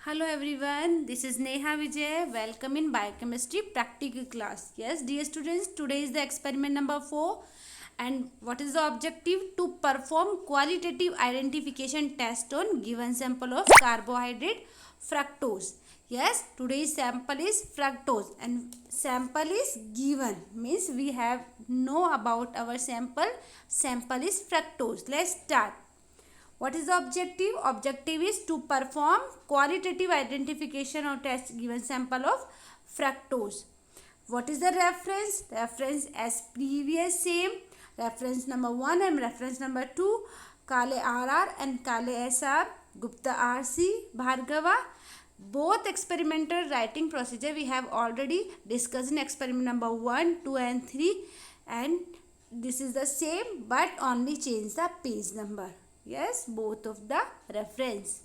Hello everyone, this is Neha Vijay. Welcome in biochemistry practical class. Yes, dear students, today is the experiment number 4. And what is the objective? To perform qualitative identification test on given sample of carbohydrate fructose. Yes, today's sample is fructose and sample is given. Means we have know about our sample. Sample is fructose. Let's start. What is the objective? Objective is to perform qualitative identification or test given sample of fructose. What is the reference? Reference as previous same. Reference number 1 and reference number 2. Kale RR and Kale SR. Gupta RC. Bhargava. Both experimental writing procedure we have already discussed in experiment number 1, 2 and 3. And this is the same but only change the page number. Yes, both of the reference.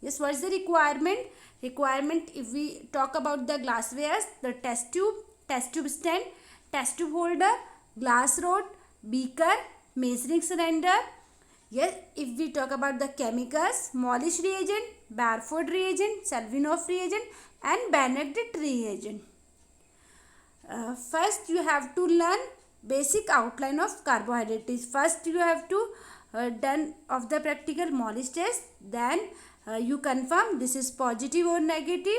Yes, what is the requirement? Requirement, if we talk about the glasswares, the test tube stand, test tube holder, glass rod, beaker, measuring cylinder. Yes, if we talk about the chemicals, Molish reagent, Barford reagent, Salvinov reagent and Benedict reagent. First you have to learn basic outline of carbohydrates. First you have to done of the practical Molish test, then you confirm this is positive or negative.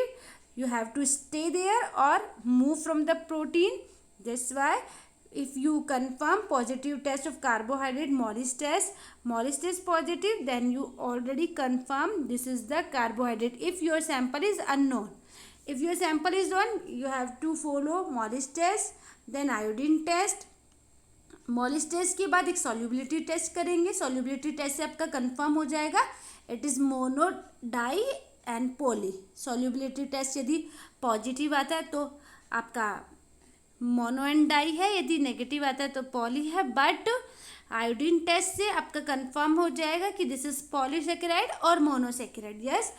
You have to stay there or move from the protein. That's why if you confirm positive test of carbohydrate Molish test positive, then you already confirm this is the carbohydrate. If your sample is unknown, if your sample is known, you have to follow Molish test, then iodine test. Molisch test के बाद एक solubility test करेंगे. Solubility test से आपका confirm हो जाएगा it is mono di and poly. Solubility test यदि positive आता है तो आपका मोनो एंड डाई है, यदि नेगेटिव आता है तो पॉली है. बट आयोडीन टेस्ट से आपका कंफर्म हो जाएगा कि दिस इज पॉलीसेकेराइड और monosaccharide. Yes,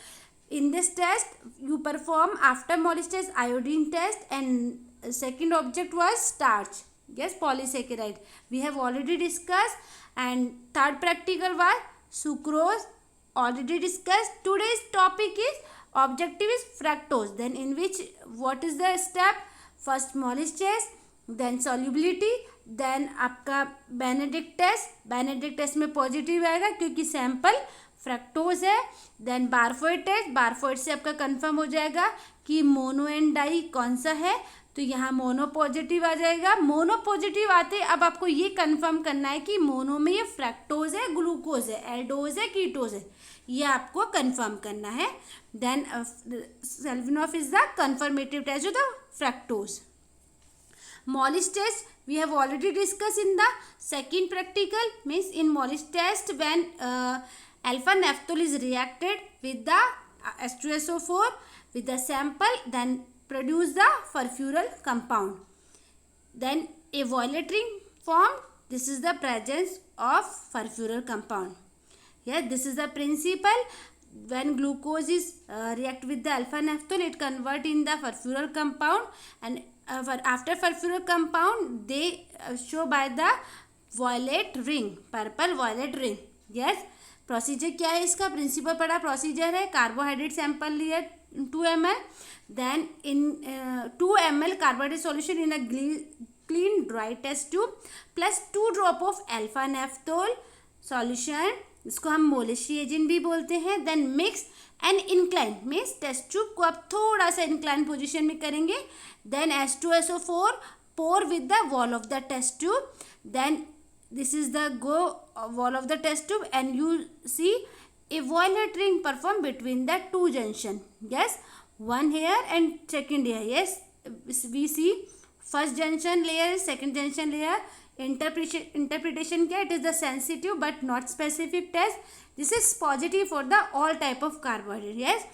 in this test you perform after Molish test iodine test and second object was starch. Yes, polysaccharide we have already discussed. And third practical was sucrose, already discussed. Today's topic is objective is fructose. Then in which what is the step? First Molish test, then solubility, then आपका Benedict test. Benedict test में positive आएगा क्योंकि sample fructose है. Then Barford test, Barford से आपका confirm हो जाएगा कि मोनो एंड डाई कौन सा है, तो यहाँ मोनो पॉजिटिव आ जाएगा. मोनो पॉजिटिव आते अब आपको ये कंफर्म करना है कि मोनो में ये फ्रक्टोज है, ग्लूकोज है, एल्डोज है, कीटोज है, ये आपको कंफर्म करना है. Then Seliwanoff is the confirmative test of the fructose. Molish test we have already discussed in the second practical. Means in Molish test when alpha naphthol is reacted with the H2SO4 with the sample, then produce the furfural compound. Then a violet ring formed. This is the presence of furfural compound. Yes, this is the principle. When glucose is react with the alpha naphthol, it convert in the furfural compound, and after furfural compound they show by the violet ring, purple violet ring. Yes, procedure क्या है इसका? Principal पढ़ा, procedure है carbohydrate sample लिया 2 ml, then in 2 ml carbohydrate solution in a clean dry test tube plus 2 drop of alpha naphthol solution, इसको हम Molisch reagent भी बोलते हैं. Then mix and incline, means test tube को आप थोड़ा सा इंक्लाइन पोजिशन में करेंगे. Then H2SO4 pour with the wall of the test tube. Then this is the wall of the test tube and you see a violet ring perform between the 2 junction. Yes, one here and second here. Yes, we see first junction layer, second junction layer. Interpretation क्या? It is the sensitive but not specific test. This is positive for the all type of carbohydrate. Yes,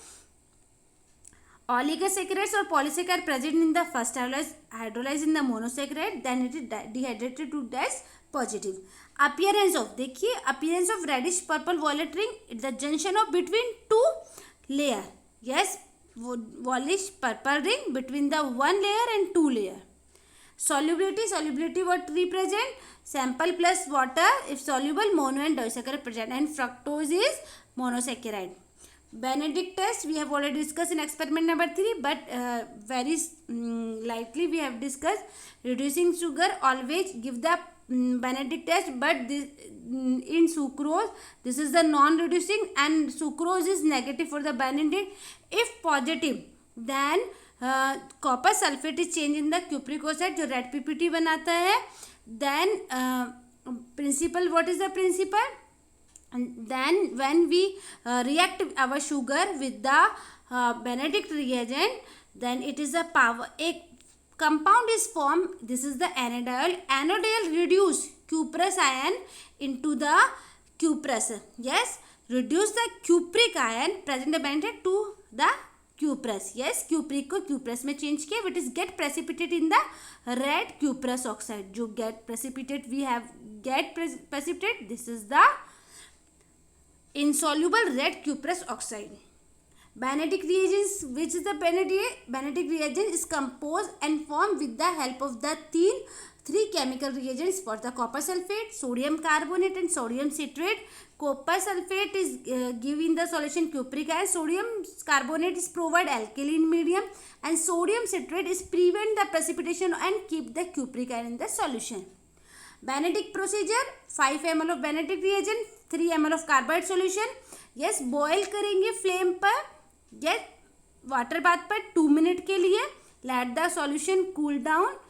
oligosaccharides or polysaccharide present in the first hydrolyzed in the monosaccharide, then it is dehydrated to dash positive. Appearance of, देखिए appearance of reddish purple violet ring, the junction of between 2 layer. Yes, violet purple ring between the 1 layer and 2 layer. Solubility what represent? Sample plus water if soluble, mono and disaccharide present, and fructose is monosaccharide. Benedict test we have already discussed in experiment number 3, but very lightly we have discussed. Reducing sugar, always give the Benedict test, but this, in sucrose this is the non-reducing and sucrose is negative for the Benedict. If positive, then copper sulphate is change in the cupric oxide जो red ppt बनाता है. Then principle, what is the principle? Then when we react our sugar with the Benedict reagent, then it is a power, a compound is formed. This is the anodiol. Anodiol reduce cuprous ion into the cuprous. Yes, reduce the cupric ion present in Benedict to the cuprous. Yes, cupric को cuprous में change किया, which is get precipitated in the red cuprous oxide. जो get precipitate we have get precipitate, this is the insoluble red cuprous oxide. Benedict reagents, which is the Benedict reagent is composed and formed with the help of the three chemical reagents for the copper sulfate, sodium carbonate and sodium citrate. Copper sulfate is given the solution cupric acid, sodium carbonate is provide alkaline medium, and sodium citrate is prevent the precipitation and keep the cupric acid in the solution. Benedict procedure, 5 ml of Benedict reagent, 3 ml of carbide solution. yes, boil करेंगे flame पर, yes, water bath पर 2 minute के लिए. let the solution cool down.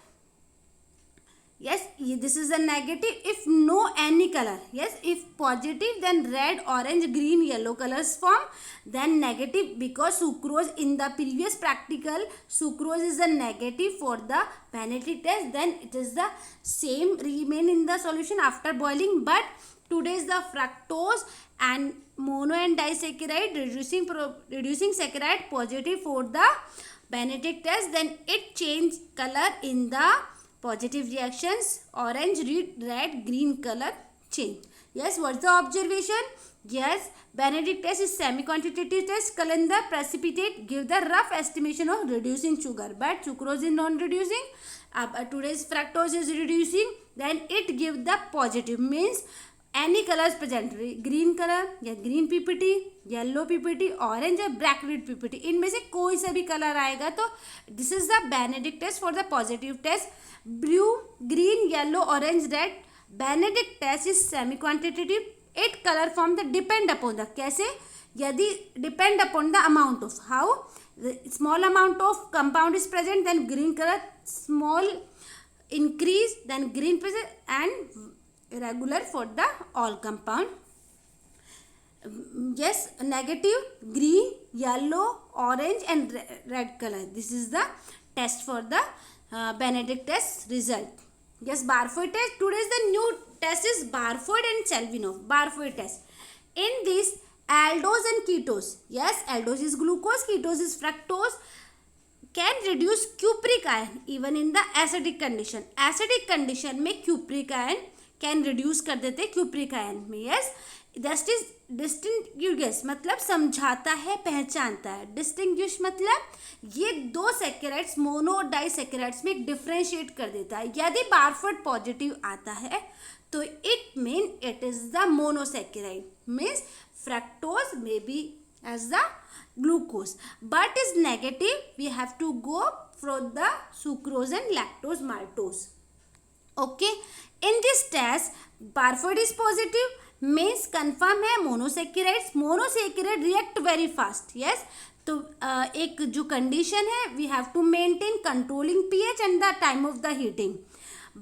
yes, this is the negative. if no any color, yes, if positive then red, orange, green, yellow colors form. then negative, because sucrose in the previous practical sucrose is the negative for the Benedict test, then it is the same remain in the solution after boiling. but today is the fructose and mono and disaccharide reducing saccharide positive for the Benedict test, then it change color in the positive reactions, orange, red, green color change. yes, what's the observation? yes, Benedict test is semi-quantitative test. Calendar precipitate give the rough estimation of reducing sugar, but sucrose is non-reducing. Today's fructose is reducing, then it give the positive, means any colors present, green color या green ppt, yellow ppt, orange और black red ppt, इनमें से कोई सा भी colour आएगा तो this is the Benedict test for the positive test. blue, green, yellow, orange, red. Benedict test is semi quantitative. It color form the depend upon the, कैसे? यदि depend upon the amount of, how the small amount of compound is present, then green color, small increase, then green present, and regular for the all compound. yes, negative, green, yellow, orange and red color. this is the test for the Benedict test result. yes, Barfoed test. Today's the new test is Barfoed and Selivanov. Barfoed test. in this aldose and ketose, yes, aldose is glucose, ketose is fructose, can reduce cupric ion even in the acidic condition. acidic condition में cupric ion can reduce कर देते हैं cupric ion में. Yes, that is distinguish मतलब समझाता है, पहचानता है. डिस्टिंग्विश मतलब ये दो सैकेराइड्स मोनो डाइसैकेराइड्स में एक डिफ्रेंशिएट कर देता है. यदि बारफोर्ड पॉजिटिव आता है तो it mean it is the monosaccharide, means fructose may be as the glucose, but is negative we have to go for the sucrose and lactose maltose. okay, in this test Barfoed is positive, means confirm है monosaccharides. monosaccharide react very fast. yes, तो एक जो condition है we have to maintain controlling pH and the time of the heating.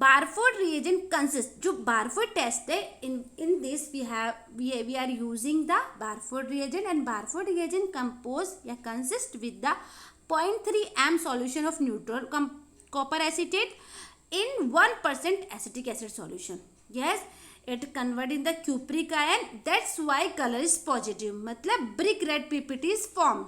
Barfoed reagent consists, जो Barfoed test है, in this we are using the Barfoed reagent, and Barfoed reagent compose या consist with the 0.3 m solution of neutral copper acetate in 1% acetic acid solution. yes, it convert in the cupric ion, that's why color is positive, मतलब brick red ppt is formed.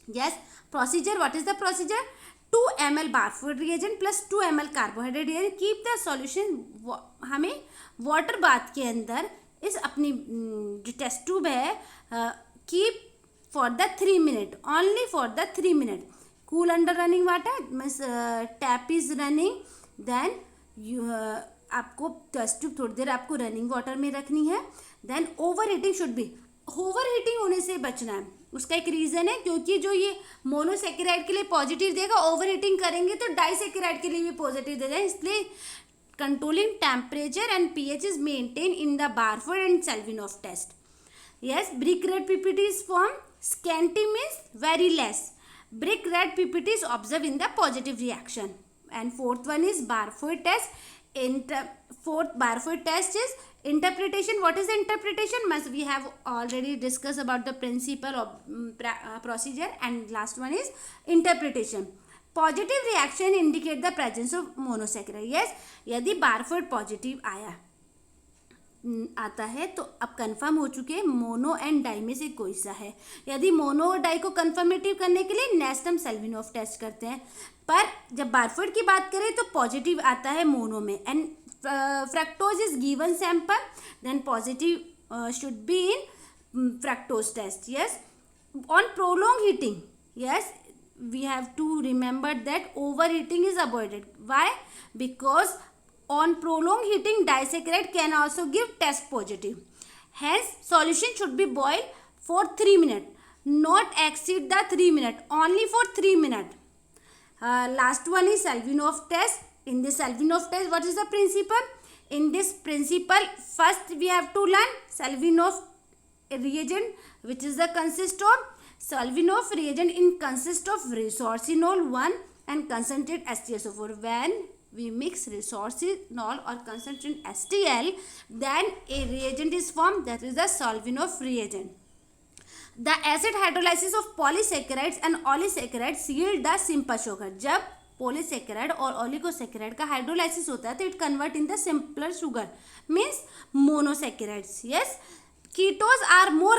yes, procedure, what is the procedure? 2 ml Barfoed reagent plus 2 ml carbohydrate reagent. Keep the solution, हमें water bath के अंदर इस अपनी जो test tube है keep for the 3 minute, only for the 3 minute. Cool under running water, means tap is running, then आपको test tube थोड़ी देर आपको रनिंग वाटर में रखनी है. Then over heating should be, over heating होने से बचना है। उसका एक रीज़न है, क्योंकि जो ये मोनोसेकेराइड के लिए पॉजिटिव देगा, ओवर हीटिंग करेंगे तो डाइसेकेराइड के लिए भी पॉजिटिव देगा, इसलिए controlling temperature and pH is maintained in the Barford and Selvinov test. Yes, brick red PPT is formed. Scanty means very less. Brick red PPT is observed in the positive reaction. And fourth one is Barford test. Fourth Barford test is interpretation. What is the interpretation? We have already discussed about the principle of procedure, and last one is interpretation. Positive reaction indicate the presence of monosaccharide. Yes, यदि Barford positive आता है तो अब confirm हो चुके हैं mono and die में से कोई सा है. यदि मोनो और डाई को कंफर्मेटिव करने के लिए नेक्स्ट हम सेल्विनोफ टेस्ट करते हैं, पर जब बारफोर्ड की बात करें तो पॉजिटिव आता है मोनो में, and fructose is given sample, then positive should be in fructose test. Yes, on prolong heating, yes, we have to remember that overheating is avoided. Why? Because on prolonged heating disaccharide can also give test positive. Hence solution should be boiled for 3 minutes, not exceed the 3 minutes, only for 3 minutes. Last one is Selvinov test. In this Selvinov test, what is the principle? In this principle, first we have to learn Selvinov reagent, which is the consist of Selvinov reagent consists of resorcinol 1 and concentrate HTSO4. When we mix resorcinol or concentrate HTL, then a reagent is formed, that is the Selvinov reagent. The acid hydrolysis of polysaccharides and oligosaccharides yield the simple sugar. जब polysaccharide और oligosaccharide का hydrolysis होता है तो it convert in the simpler sugar, means monosaccharides. Yes, ketos are more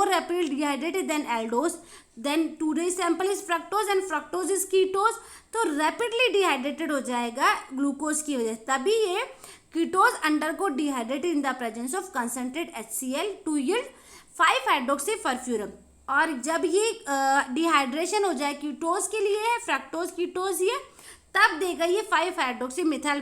rapidly dehydrated than aldose. Then today's sample is fructose and fructose is ketose, तो rapidly dehydrated हो जाएगा glucose की वजह से, तभी ये कीटोज undergo dehydrated in the presence of concentrated HCl to yield 5-hydroxyfurfurum. और जब ये डिहाइड्रेशन हो जाए कीटोज के लिए है, फ्रक्टोज कीटोज ये, तब देगा ये 5-hydroxymethyl.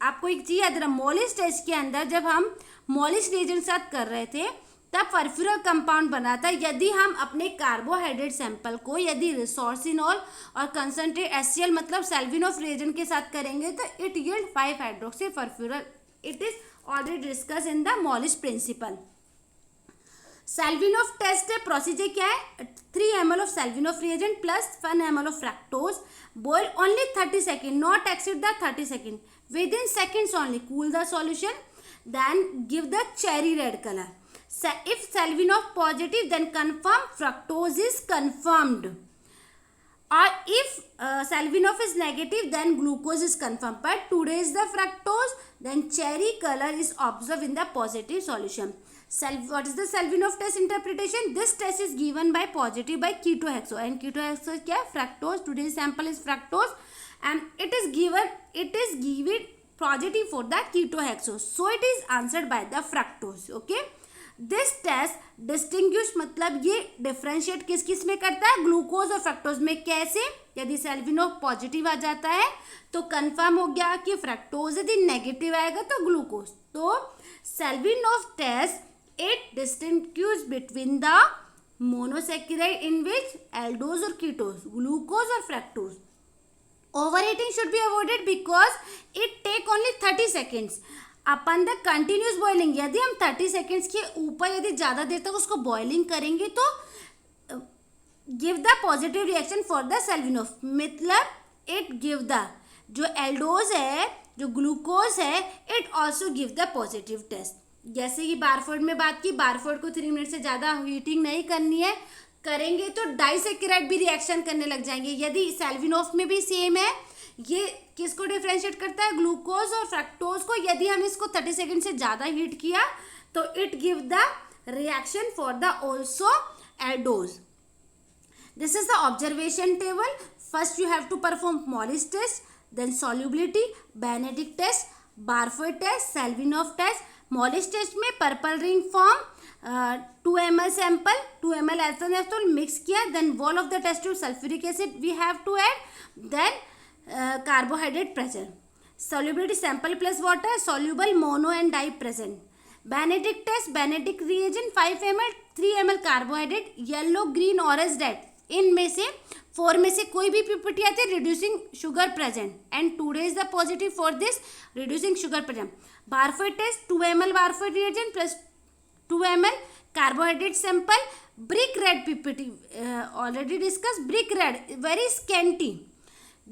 आपको एक चीज़ याद रहा, मोलिस टेस्ट के अंदर जब हम मोलिस रिएजेंट साथ कर रहे थे तब फर्फ्यूरल कंपाउंड बना था. यदि हम अपने कार्बोहाइड्रेट सैंपल को यदि रिसोर्सिनॉल और कंसनट्रेट HCl मतलब सेल्विनोफ रिएजेंट के साथ करेंगे तो it yield 5-hydroxyfurfural. It is already discuss in the Molisch principle. Seliwanoff test है, प्रोसीजर क्या है? 3 ml of Seliwanoff reagent plus 1 ml of fructose, boil only 30 second, not exceed the 30 second, within seconds only cool the solution, then give the cherry red colour. If Selvinov positive, then confirm fructose is confirmed. Or if Selvinov is negative, then glucose is confirmed. But today is the fructose, then cherry color is observed in the positive solution. What is the Selvinov test interpretation? This test is given by positive by ketohexo, and ketohexo is क्या? Fructose. Today's sample is fructose, and it is given positive for the ketohexo. So it is answered by the fructose. Okay. This test distinguish मतलब ये differentiate किस किस में करता है? Glucose और fructose में. कैसे? यदि सेल्विनोफ पॉजिटिव आ जाता है तो कंफर्म हो गया कि फ्रक्टोज, यदि नेगेटिव आएगा तो ग्लूकोज. तो Seliwanoff test it distinguish between the monosaccharide in which aldose और कीटोज, ग्लूकोज और fructose. Overheating should be avoided because it take only 30 seconds upon the continuous boiling. यदि हम 30 सेकेंड्स के ऊपर यदि ज़्यादा देर तक उसको बॉइलिंग करेंगे तो give the positive reaction for the Seliwanoff, मतलब इट गिव द जो एल्डोज है, जो ग्लूकोज है, it also give the positive test. जैसे कि बारफोर्ड में बात की, बारफोर्ड को 3 मिनट से ज़्यादा हीटिंग नहीं करनी है, करेंगे तो डाइसेकेराइड भी रिएक्शन करने लग जाएंगे. यदि सेल्विनोफ में भी सेम है, ये किसको डिफ्रेंशिएट करता है? ग्लूकोज और फ्रक्टोज को. यदि हम इसको 30 सेकेंड से ज़्यादा हीट किया तो it give the reaction for the also aldose. This is the observation table. First you have to perform Molisch test, then solubility, Benedict test, Barfoed test, Seliwanoff test. Molisch test में purple ring form, 2 ml sample, 2 ml alphanol mix किया, then wall of the test tube sulphuric acid we have to add, then carbohydrate present. Solubility sample plus water, soluble mono and di present. Benedict test, Benedict reagent 5 ml, 3 ml carbohydrate, yellow green orange red, इनमें से 4 में से कोई भी PPT आती है reducing sugar present, and today is the positive for this reducing sugar present. Barfoed test 2 ml Barfoed reagent plus 2 ml carbohydrate sample. Brick red ppt already discussed. Brick red very scanty,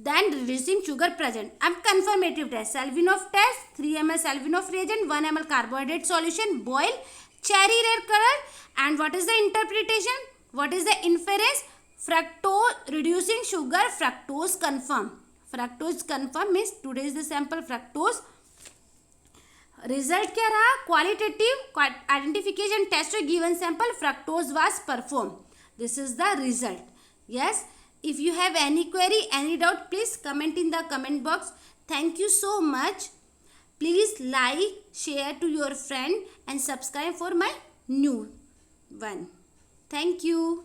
then reducing sugar present. And confirmative test, Salvinov test 3 ml Salvinov reagent, 1 ml carbohydrate solution, boil, cherry red color. And what is the interpretation, what is the inference? Fructose reducing sugar, fructose confirm. Fructose confirm means today is the sample fructose. Result क्या रहा? Qualitative identification test of given sample fructose was perform. This is the result. Yes, if you have any query, any doubt, please comment in the comment box. Thank you so much. Please like, share to your friend and subscribe for my new one. Thank you.